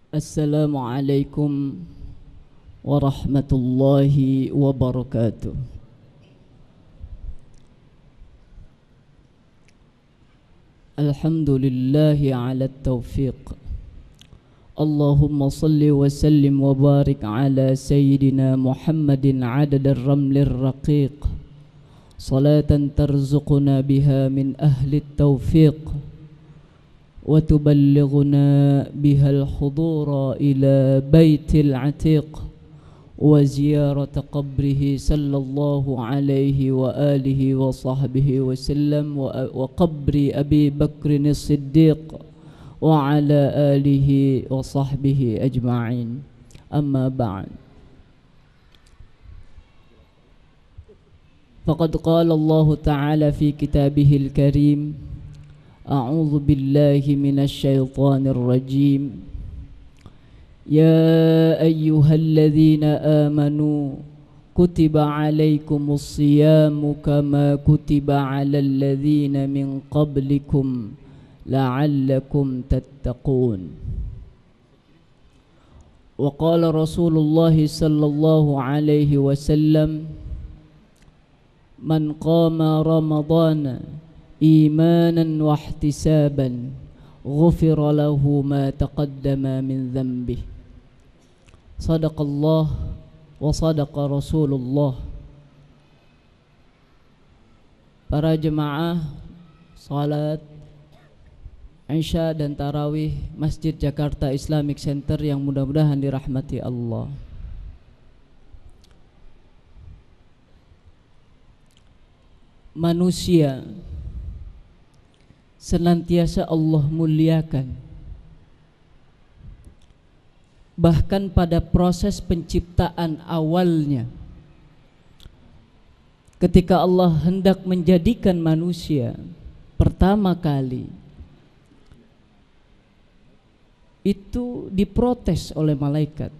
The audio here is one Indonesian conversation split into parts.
Assalamualaikum warahmatullahi wabarakatuh. Alhamdulillahi ala taufiq. Allahumma salli wa sallim wa barik ala sayyidina Muhammadin adad ar-ramlir raqiq, salatan tarzuquna biha min ahli taufiq wa tuballighuna bihal hudura ila baitil atiq wa ziyarata qabrihi sallallahu alaihi wa alihi wa sahbihi wa sallam wa qabri Abi Bakrin as-Siddiq wa ala alihi wa sahbihi ajma'in. Amma ba'd. Faqad qala Allah ta'ala fi kitabihil karim, أعوذ بالله من الشيطان الرجيم يا أيها الذين آمنوا كتب عليكم الصيام كما كتب على الذين من قبلكم لعلكم تتقون. وقال رسول الله صلى الله عليه وسلم من قام رمضان إيمانا واحتسابا غفر له ما تقدم من ذنبه. صدق الله وصدق رسول الله. Para jemaah salat Isya dan Tarawih Masjid Jakarta Islamic Center yang mudah-mudahan dirahmati Allah. Manusia senantiasa Allah muliakan. Bahkan pada proses penciptaan awalnya, ketika Allah hendak menjadikan manusia pertama kali, itu diprotes oleh malaikat.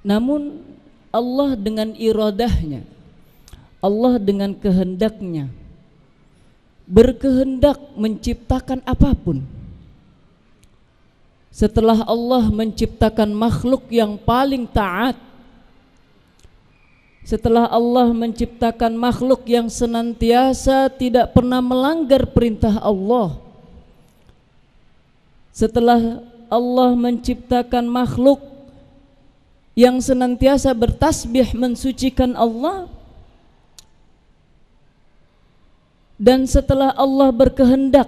Namun Allah dengan iradahnya, Allah dengan kehendaknya berkehendak menciptakan apapun. Setelah Allah menciptakan makhluk yang paling taat, setelah Allah menciptakan makhluk yang senantiasa tidak pernah melanggar perintah Allah, setelah Allah menciptakan makhluk yang senantiasa bertasbih mensucikan Allah, dan setelah Allah berkehendak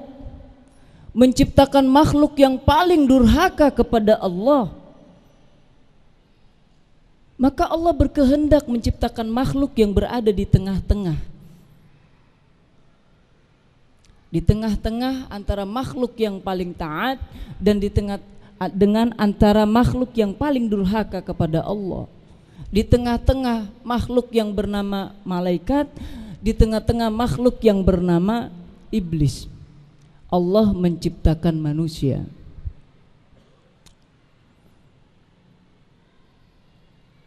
menciptakan makhluk yang paling durhaka kepada Allah, maka Allah berkehendak menciptakan makhluk yang berada di tengah-tengah. Di tengah-tengah antara makhluk yang paling taat dan di tengah dengan antara makhluk yang paling durhaka kepada Allah. Di tengah-tengah makhluk yang bernama malaikat, di tengah-tengah makhluk yang bernama iblis, Allah menciptakan manusia.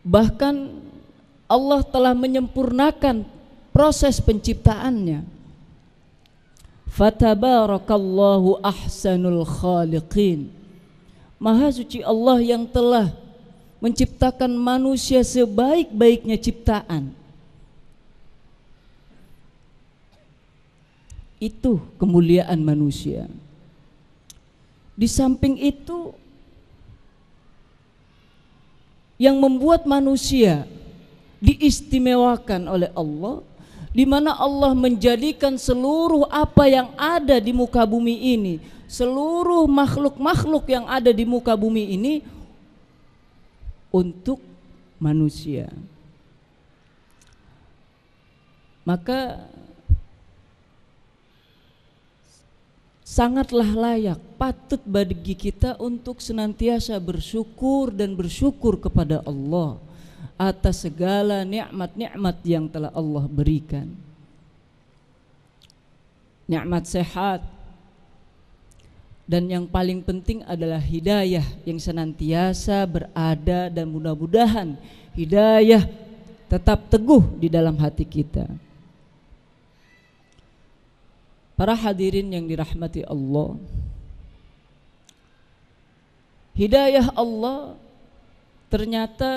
Bahkan Allah telah menyempurnakan proses penciptaannya. Fatabarakallahu ahsanul khaliqin. Maha suci Allah yang telah menciptakan manusia sebaik-baiknya ciptaan. Itu kemuliaan manusia. Di samping itu, yang membuat manusia diistimewakan oleh Allah, di mana Allah menjadikan seluruh apa yang ada di muka bumi ini, seluruh makhluk-makhluk yang ada di muka bumi ini untuk manusia. Maka sangatlah layak, patut bagi kita untuk senantiasa bersyukur dan bersyukur kepada Allah atas segala nikmat-nikmat yang telah Allah berikan. Nikmat sehat, dan yang paling penting adalah hidayah yang senantiasa berada, dan mudah-mudahan hidayah tetap teguh di dalam hati kita. Para hadirin yang dirahmati Allah, hidayah Allah ternyata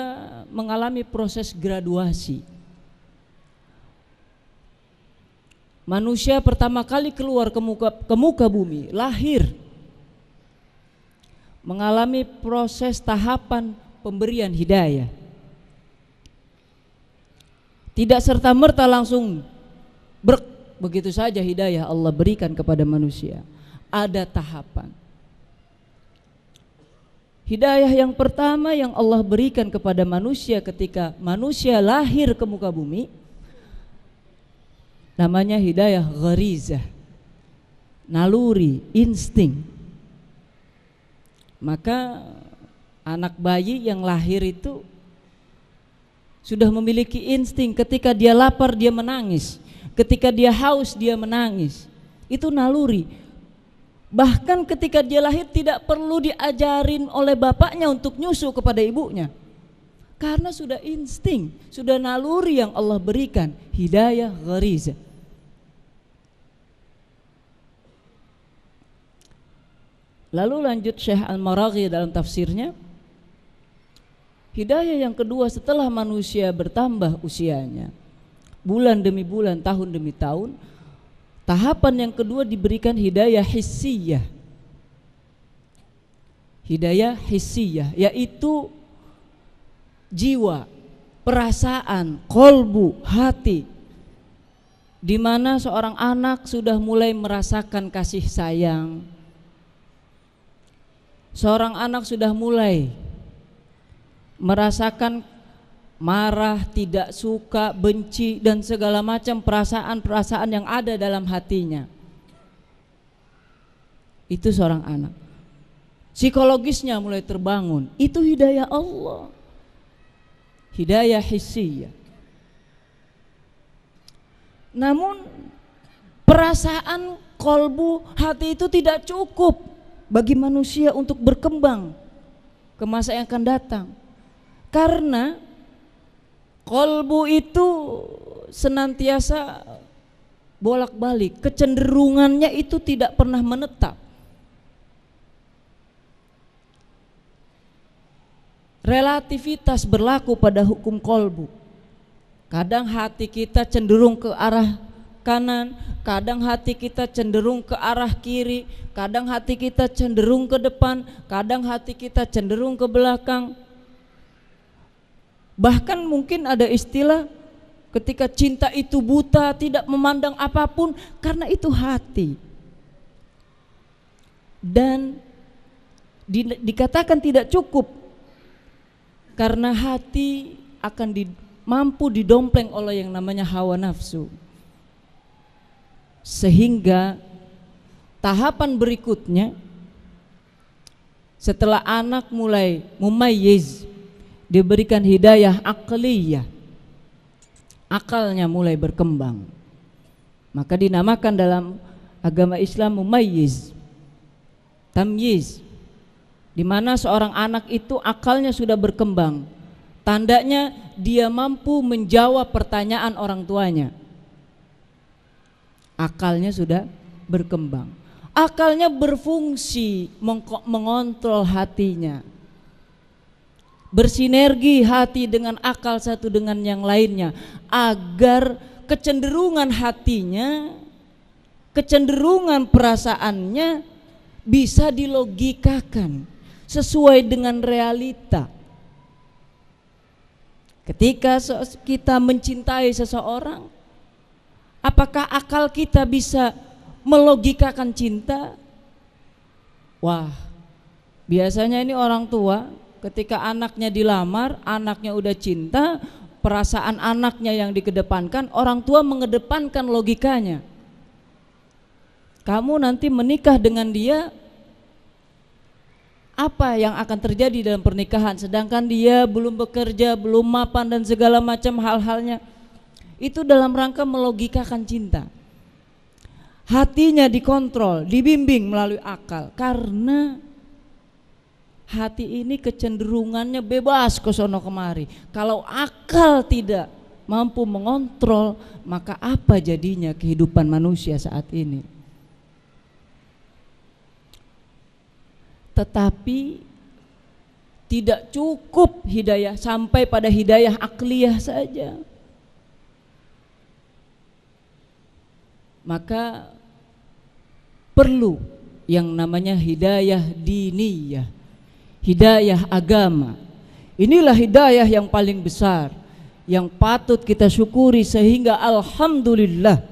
mengalami proses graduasi. Manusia pertama kali keluar ke muka bumi, lahir, mengalami proses tahapan pemberian hidayah. Tidak serta-merta langsung begitu saja hidayah Allah berikan kepada manusia. Ada tahapan. Hidayah yang pertama yang Allah berikan kepada manusia ketika manusia lahir ke muka bumi namanya hidayah gharizah, naluri, insting. Maka anak bayi yang lahir itu sudah memiliki insting. Ketika dia lapar dia menangis, ketika dia haus dia menangis. Itu naluri. Bahkan ketika dia lahir tidak perlu diajarin oleh bapaknya untuk nyusu kepada ibunya, karena sudah insting, sudah naluri yang Allah berikan, hidayah gharizah. Lalu lanjut Syekh Al-Maraghi dalam tafsirnya, hidayah yang kedua setelah manusia bertambah usianya, bulan demi bulan, tahun demi tahun, tahapan yang kedua diberikan hidayah hissiyah. Hidayah hissiyah yaitu jiwa, perasaan, kolbu, hati, di mana seorang anak sudah mulai merasakan kasih sayang. Seorang anak sudah mulai merasakan marah, tidak suka, benci, dan segala macam perasaan-perasaan yang ada dalam hatinya. Itu seorang anak. Psikologisnya mulai terbangun. Itu hidayah Allah. Hidayah hissiyah. Namun perasaan, kolbu, hati itu tidak cukup bagi manusia untuk berkembang ke masa yang akan datang. Karena kolbu itu senantiasa bolak-balik, kecenderungannya itu tidak pernah menetap. Relativitas berlaku pada hukum kolbu. Kadang hati kita cenderung ke arah kanan, kadang hati kita cenderung ke arah kiri, kadang hati kita cenderung ke depan, kadang hati kita cenderung ke belakang. Bahkan mungkin ada istilah ketika cinta itu buta, tidak memandang apapun, karena itu hati. Dan dikatakan tidak cukup karena hati akan mampu didompleng oleh yang namanya hawa nafsu. Sehingga tahapan berikutnya setelah anak mulai mumayyiz, diberikan hidayah aqliyah, akalnya mulai berkembang. Maka dinamakan dalam agama Islam mumayyiz, tamyiz, di mana seorang anak itu akalnya sudah berkembang. Tandanya dia mampu menjawab pertanyaan orang tuanya. Akalnya sudah berkembang. Akalnya berfungsi mengontrol hatinya. Bersinergi hati dengan akal satu dengan yang lainnya, agar kecenderungan hatinya, kecenderungan perasaannya bisa dilogikakan sesuai dengan realita. Ketika kita mencintai seseorang, apakah akal kita bisa melogikakan cinta? Wah, biasanya ini orang tua ketika anaknya dilamar, anaknya udah cinta, perasaan anaknya yang dikedepankan, orang tua mengedepankan logikanya. Kamu nanti menikah dengan dia, apa yang akan terjadi dalam pernikahan, sedangkan dia belum bekerja, belum mapan dan segala macam hal-halnya. Itu dalam rangka melogikakan cinta. Hatinya dikontrol, dibimbing melalui akal, karena hati ini kecenderungannya bebas ke sono kemari. Kalau akal tidak mampu mengontrol, maka apa jadinya kehidupan manusia saat ini? Tetapi tidak cukup hidayah sampai pada hidayah akliyah saja. Maka perlu yang namanya hidayah diniyah, hidayah agama. Inilah hidayah yang paling besar, yang patut kita syukuri, sehingga alhamdulillah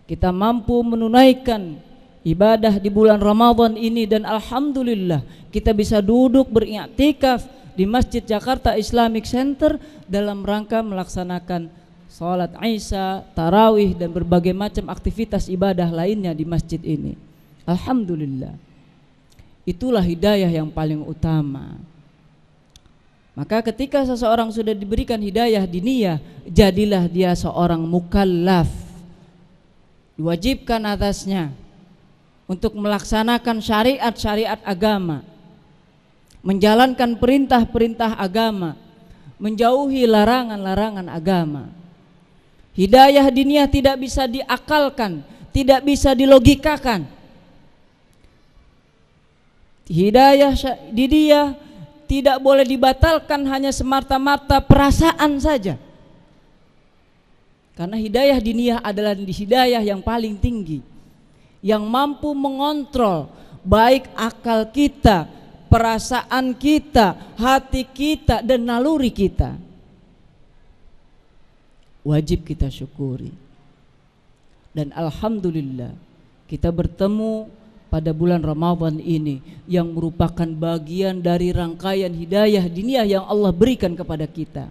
kita mampu menunaikan ibadah di bulan Ramadan ini, dan alhamdulillah kita bisa duduk beriktikaf di Masjid Jakarta Islamic Center dalam rangka melaksanakan salat Isya, tarawih, dan berbagai macam aktivitas ibadah lainnya di masjid ini. Alhamdulillah. Itulah hidayah yang paling utama. Maka ketika seseorang sudah diberikan hidayah diniyah, jadilah dia seorang mukallaf, diwajibkan atasnya untuk melaksanakan syariat-syariat agama, menjalankan perintah-perintah agama, menjauhi larangan-larangan agama. Hidayah diniyah tidak bisa diakalkan, tidak bisa dilogikakan. Hidayah diniyah tidak boleh dibatalkan hanya semata-mata perasaan saja. Karena hidayah diniyah adalah hidayah yang paling tinggi, yang mampu mengontrol baik akal kita, perasaan kita, hati kita, dan naluri kita. Wajib kita syukuri. Dan alhamdulillah kita bertemu pada bulan Ramadan ini yang merupakan bagian dari rangkaian hidayah diniyah yang Allah berikan kepada kita.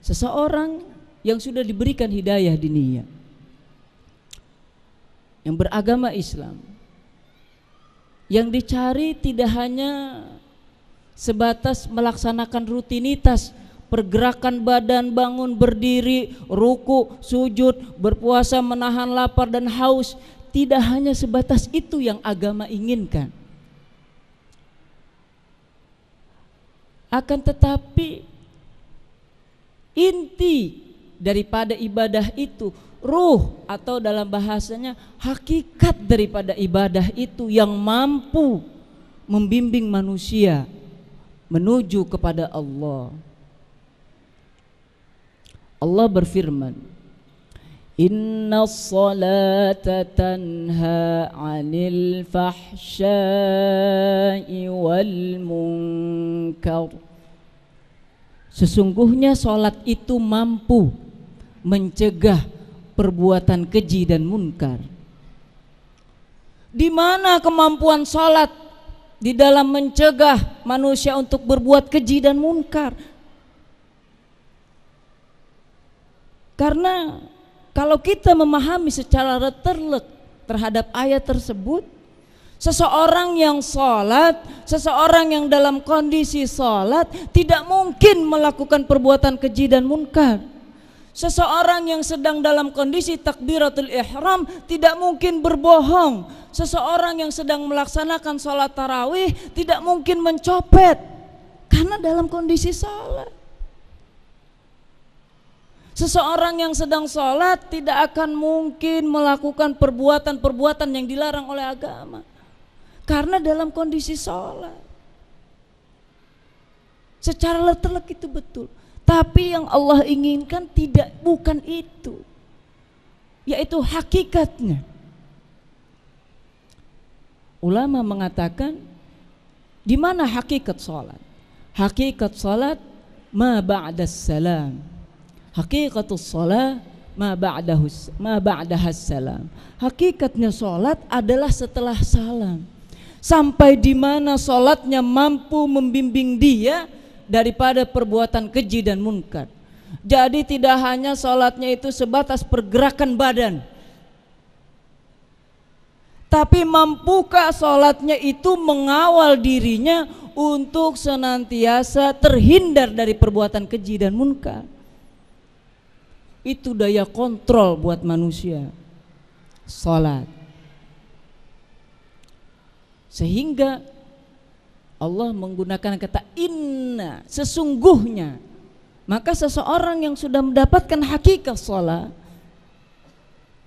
Seseorang yang sudah diberikan hidayah diniyah, yang beragama Islam, yang dicari tidak hanya sebatas melaksanakan rutinitas pergerakan badan, bangun, berdiri, ruku, sujud, berpuasa, menahan lapar dan haus. Tidak hanya sebatas itu yang agama inginkan. Akan tetapi inti daripada ibadah itu, ruh atau dalam bahasanya hakikat daripada ibadah itu yang mampu membimbing manusia menuju kepada Allah. Allah berfirman, Inna salata tanha 'anil fahsya'i wal munkar. Sesungguhnya salat itu mampu mencegah perbuatan keji dan munkar. Di mana kemampuan salat di dalam mencegah manusia untuk berbuat keji dan munkar? Karena kalau kita memahami secara letterlek terhadap ayat tersebut, seseorang yang sholat, seseorang yang dalam kondisi sholat tidak mungkin melakukan perbuatan keji dan munkar. Seseorang yang sedang dalam kondisi takbiratul ihram tidak mungkin berbohong. Seseorang yang sedang melaksanakan sholat tarawih tidak mungkin mencopet, karena dalam kondisi sholat. Seseorang yang sedang sholat tidak akan mungkin melakukan perbuatan-perbuatan yang dilarang oleh agama, karena dalam kondisi sholat. Secara letterlek itu betul. Tapi yang Allah inginkan bukan itu, yaitu hakikatnya. Ulama mengatakan, di mana hakikat salat? Hakikat salat ma ba'das salam. Hakikatus salat ma ba'dahas salam. Hakikatnya salat adalah setelah salam. Sampai di mana salatnya mampu membimbing dia daripada perbuatan keji dan munkar. Jadi tidak hanya salatnya itu sebatas pergerakan badan, tapi mampukah salatnya itu mengawal dirinya untuk senantiasa terhindar dari perbuatan keji dan munkar. Itu daya kontrol buat manusia, salat. Sehingga Allah menggunakan kata inna, sesungguhnya. Maka seseorang yang sudah mendapatkan hakikat salat,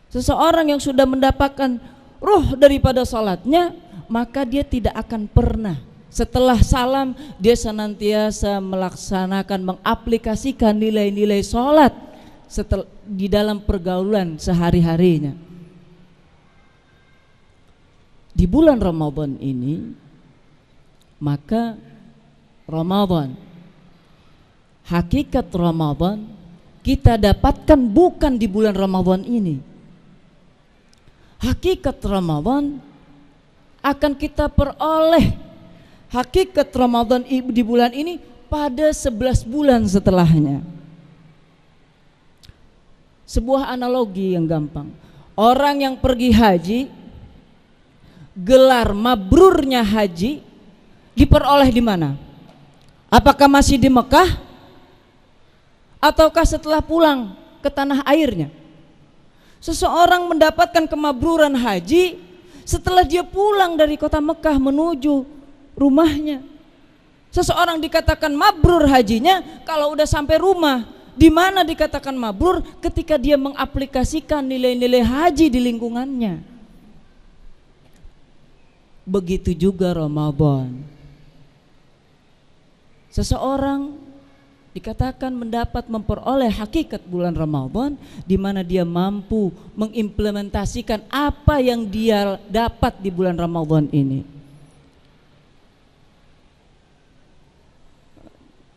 seseorang yang sudah mendapatkan ruh daripada salatnya, maka dia tidak akan pernah setelah salam dia senantiasa melaksanakan, mengaplikasikan nilai-nilai salat di dalam pergaulan sehari-harinya. Di bulan Ramadan ini, maka Ramadan, hakikat Ramadan kita dapatkan bukan di bulan Ramadan ini. Hakikat Ramadan akan kita peroleh, hakikat Ramadan di bulan ini pada 11 bulan setelahnya. Sebuah analogi yang gampang. Orang yang pergi haji, gelar mabrurnya haji diperoleh di mana? Apakah masih di Mekah ataukah setelah pulang ke tanah airnya? Seseorang mendapatkan kemabruran haji setelah dia pulang dari kota Mekah menuju rumahnya. Seseorang dikatakan mabrur hajinya kalau udah sampai rumah. Di mana dikatakan mabrur? Ketika dia mengaplikasikan nilai-nilai haji di lingkungannya. Begitu juga Ramadan. Seseorang dikatakan memperoleh hakikat bulan Ramadan di mana dia mampu mengimplementasikan apa yang dia dapat di bulan Ramadan ini.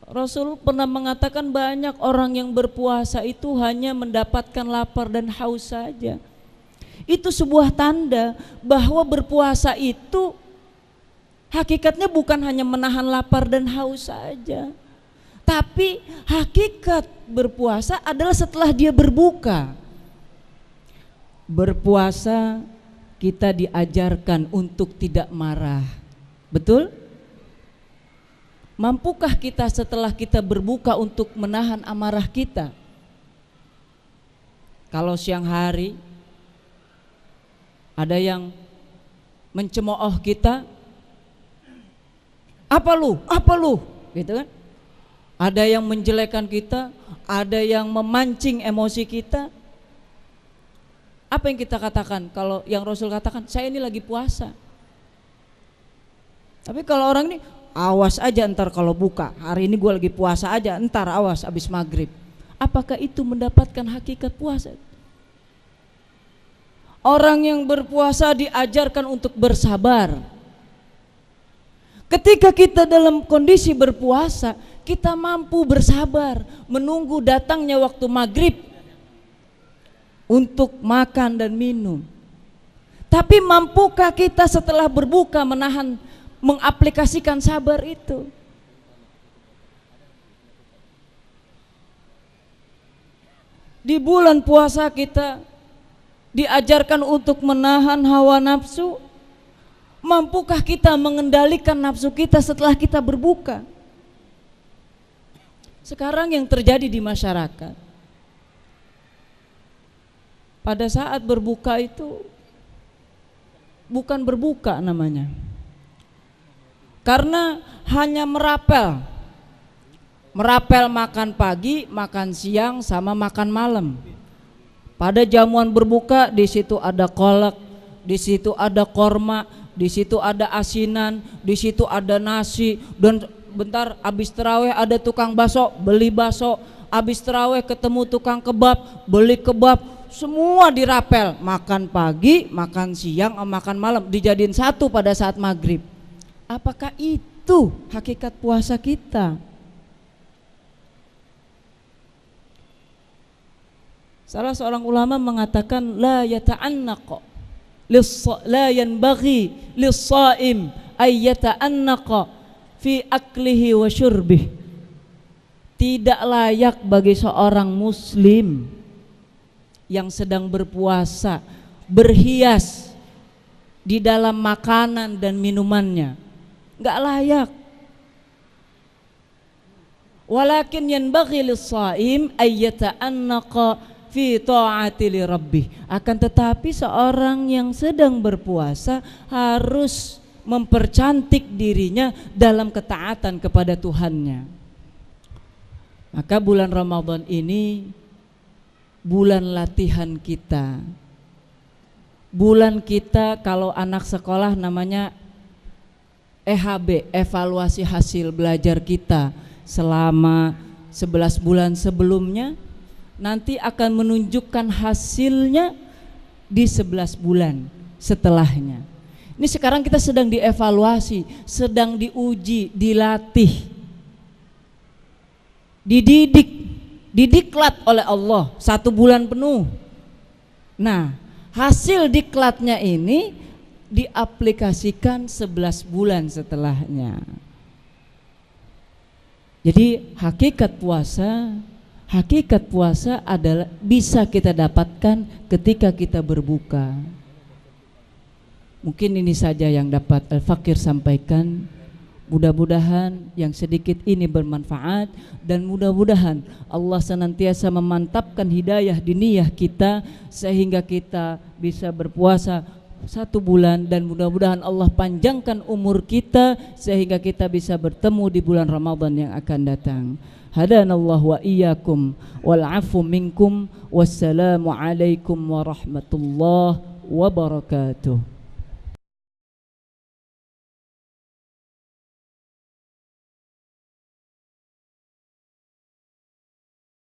Rasul pernah mengatakan banyak orang yang berpuasa itu hanya mendapatkan lapar dan haus saja. Itu sebuah tanda bahwa berpuasa itu hakikatnya bukan hanya menahan lapar dan haus saja. Tapi hakikat berpuasa adalah setelah dia berbuka. Berpuasa kita diajarkan untuk tidak marah. Betul? Mampukah kita setelah kita berbuka untuk menahan amarah kita? Kalau siang hari ada yang mencemooh kita, apa lu? Gitu kan? Ada yang menjelekan kita, ada yang memancing emosi kita. Apa yang kita katakan? Kalau yang Rasul katakan, saya ini lagi puasa. Tapi kalau orang ini, awas aja ntar kalau buka, hari ini gue lagi puasa aja, ntar awas abis maghrib. Apakah itu mendapatkan hakikat puasa? Orang yang berpuasa diajarkan untuk bersabar. Ketika kita dalam kondisi berpuasa, kita mampu bersabar menunggu datangnya waktu maghrib untuk makan dan minum. Tapi mampukah kita setelah berbuka menahan, mengaplikasikan sabar itu? Di bulan puasa kita diajarkan untuk menahan hawa nafsu. Mampukah kita mengendalikan nafsu kita setelah kita berbuka? Sekarang yang terjadi di masyarakat, pada saat berbuka itu bukan berbuka namanya, karena hanya merapel makan pagi, makan siang, sama makan malam. Pada jamuan berbuka di situ ada kolak, di situ ada korma, di situ ada asinan, di situ ada nasi, dan bentar abis terawih ada tukang bakso, beli bakso. Abis terawih ketemu tukang kebab, beli kebab. Semua dirapel, makan pagi, makan siang, makan malam, dijadiin satu pada saat maghrib. Apakah itu hakikat puasa kita? Salah seorang ulama mengatakan la yata'annaqa la yanbaghi lis-shaim ay yata'annaqa fi aklihi wa syurbih. Tidak layak bagi seorang muslim yang sedang berpuasa berhias di dalam makanan dan minumannya. Enggak layak. Walakin yanbaghi lis-shaim ay yata'annaqa fi ta'ati li rabbih. Akan tetapi seorang yang sedang berpuasa harus mempercantik dirinya dalam ketaatan kepada Tuhannya. Maka bulan Ramadan ini bulan latihan kita, bulan kita kalau anak sekolah namanya EHB, evaluasi hasil belajar kita selama 11 bulan sebelumnya, nanti akan menunjukkan hasilnya di 11 bulan setelahnya. Ini sekarang kita sedang dievaluasi, sedang diuji, dilatih, dididik, didiklat oleh Allah 1 bulan penuh. Nah, hasil diklatnya ini diaplikasikan 11 bulan setelahnya. Jadi hakikat puasa adalah bisa kita dapatkan ketika kita berbuka. Mungkin ini saja yang dapat Al-Fakir sampaikan. Mudah-mudahan yang sedikit ini bermanfaat, dan mudah-mudahan Allah senantiasa memantapkan hidayah di niyah kita sehingga kita bisa berpuasa 1 bulan, dan mudah-mudahan Allah panjangkan umur kita sehingga kita bisa bertemu di bulan Ramadan yang akan datang. Hadanallahu wa iyyakum wal afu minkum. Wassalamu alaikum warahmatullahi wabarakatuh.